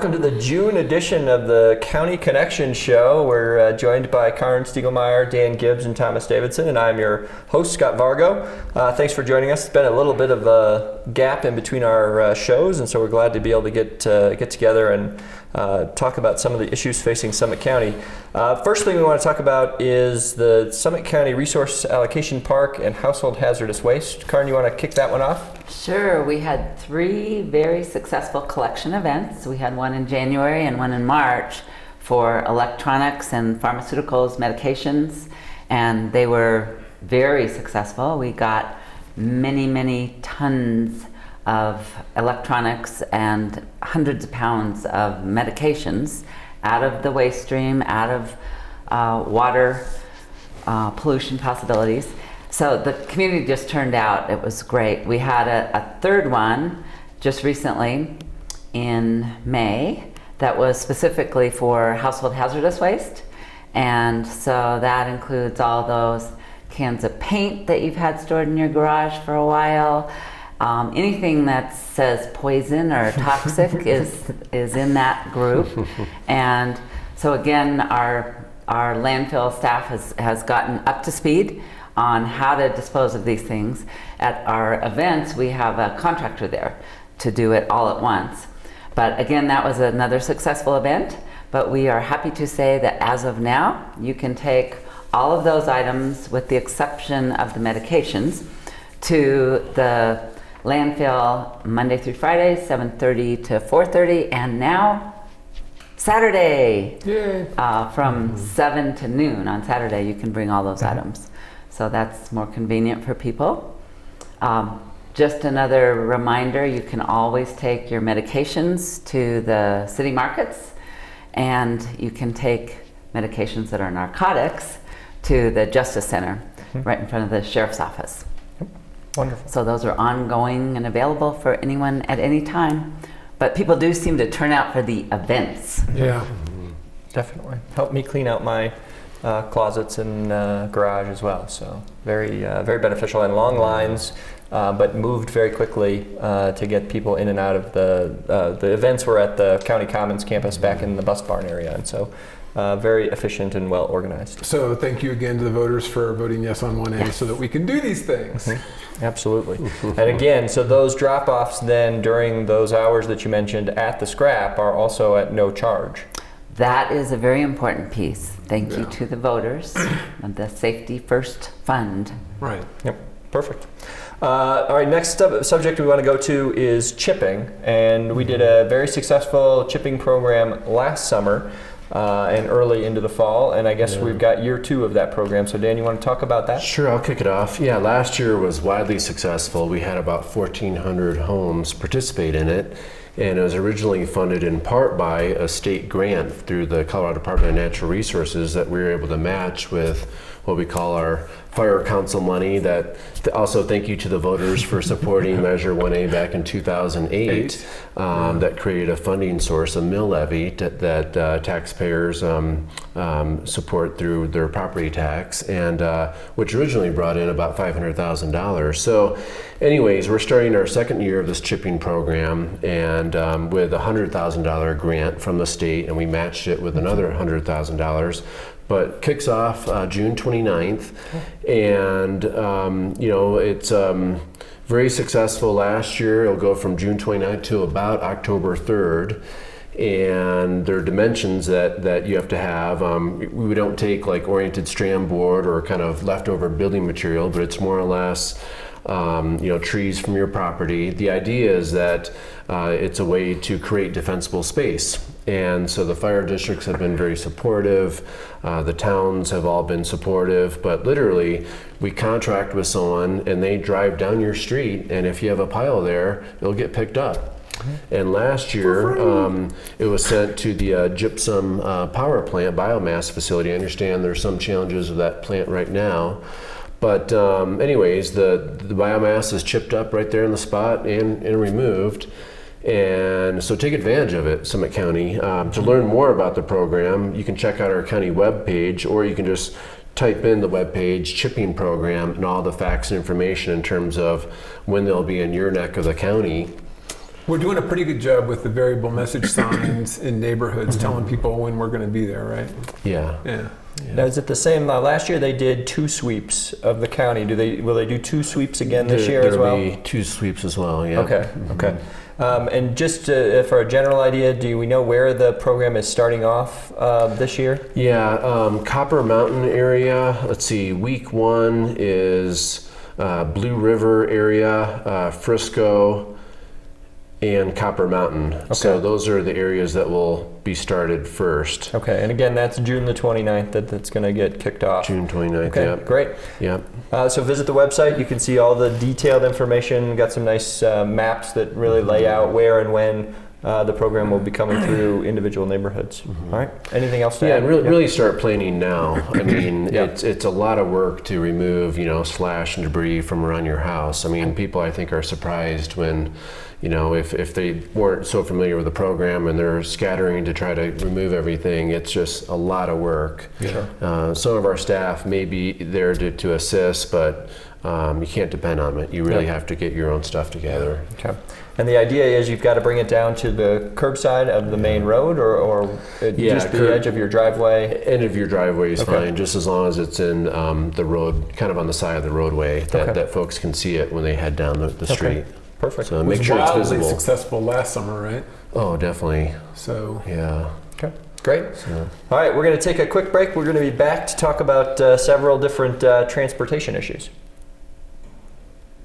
welcome to the June edition of the County Connection Show. We're joined by Karen Stiegelmeyer, Dan Gibbs, and Thomas Davidson, and I'm your host, Scott Vargo. Thanks for joining us. It's been a little bit of a gap in between our shows, and so we're glad to be able to get together and talk about some of the issues facing Summit County. First thing we want to talk about is the Summit County Resource Allocation Park and Household Hazardous Waste. Karen, you want to kick that one off? Sure. We had 3 very successful collection events. We had one in January and one in March for electronics and pharmaceuticals, medications, and they were very successful. We got many tons of electronics and hundreds of pounds of medications out of the waste stream, out of water pollution possibilities. So the community just turned out. It was great. We had a third one just recently in May that was specifically for household hazardous waste. And so that includes all those cans of paint that you've had stored in your garage for a while. Anything that says poison or toxic is in that group. And so again, our landfill staff has gotten up to speed on how to dispose of these things. At our events, we have a contractor there to do it all at once. But again, that was another successful event, but we are happy to say that as of now, you can take all of those items with the exception of the medications to the landfill Monday through Friday, 7:30 to 4:30, and now Saturday, from 7 to noon on Saturday, you can bring all those items. So that's more convenient for people. Just another reminder, you can always take your medications to the city markets, and you can take medications that are narcotics to the Justice Center, right in front of the Sheriff's Office. Wonderful. So those are ongoing and available for anyone at any time. But people do seem to turn out for the events. Yeah, definitely. Helped me clean out my closets and garage as well. So very beneficial, and long lines, but moved very quickly to get people in and out of the events were at the County Commons campus back in the bus barn area. And so very efficient and well organized. So thank you again to the voters for voting yes on 1A so that we can do these things. Absolutely. And again, so those drop-offs then during those hours that you mentioned at the scrap are also at no charge. That is a very important piece. Thank you to the voters of the Safety First Fund. Right. Yep. Perfect. All right, next subject we want to go to is chipping. And we did a very successful chipping program last summer and early into the fall. And I guess we've got year 2 of that program. So Dan, you want to talk about that? Sure, I'll kick it off. Yeah, last year was widely successful. We had about 1,400 homes participate in it. And it was originally funded in part by a state grant through the Colorado Department of Natural Resources that we were able to match with what we call our Fire Council money. That also thank you to the voters for supporting Measure 1A back in 2008. That created a funding source, a mill levy that taxpayers support through their property tax, and which originally brought in about $500,000. So anyways, we're starting our second year of this chipping program, and with a $100,000 grant from the state, and we matched it with another $100,000. But kicks off June 29th, and it's very successful last year. It'll go from June 29th to about October 3rd, and there are dimensions that you have to have. We don't take like oriented strand board or kind of leftover building material, but it's more or less trees from your property. The idea is that it's a way to create defensible space. And so the fire districts have been very supportive. The towns have all been supportive, but literally we contract with someone and they drive down your street, and if you have a pile there, it'll get picked up. And last year, it was sent to the gypsum power plant biomass facility. I understand there's some challenges with that plant right now. But anyways, the biomass is chipped up right there in the spot and removed. And so take advantage of it, Summit County. To learn more about the program, you can check out our county webpage, or you can just type in the webpage chipping program and all the facts and information in terms of when they'll be in your neck of the county. We're doing a pretty good job with the variable message signs in neighborhoods, telling people when we're going to be there, right? Yeah. Yeah. Now, is it the same? Last year they did 2 sweeps of the county. Will they do 2 sweeps again this year as well? There'll be 2 sweeps as well, yeah. Okay, okay. And just for a general idea, do we know where the program is starting off this year? Yeah, Copper Mountain area. Let's see, week 1 is Blue River area, Frisco, and Copper Mountain. Okay. So those are the areas that will be started first. Okay, and again, that's June the 29th that's going to get kicked off. June 29th, Okay, yep. great. Yep. So visit the website. You can see all the detailed information. We've got some nice maps that really lay out where and when the program will be coming through individual neighborhoods. All right. Anything else to Yeah, add? and really start planning now. I mean, Yeah. it's a lot of work to remove, slash and debris from around your house. I mean, people I think are surprised when, if they weren't so familiar with the program and they're scattering to try to remove everything, it's just a lot of work. Sure. Some of our staff may be there to assist, but you can't depend on it. You really have to get your own stuff together. Okay. And the idea is you've got to bring it down to the curbside of the main road or just the edge of your driveway? End of your driveway is Okay. fine, just as long as it's in the road, kind of on the side of the roadway, that folks can see it when they head down the street. Okay. Perfect. So It make was sure it's wildly visible. successful last summer, right? Oh, definitely. So Yeah. Okay. Great. All right, we're going to take a quick break. We're going to be back to talk about several different transportation issues.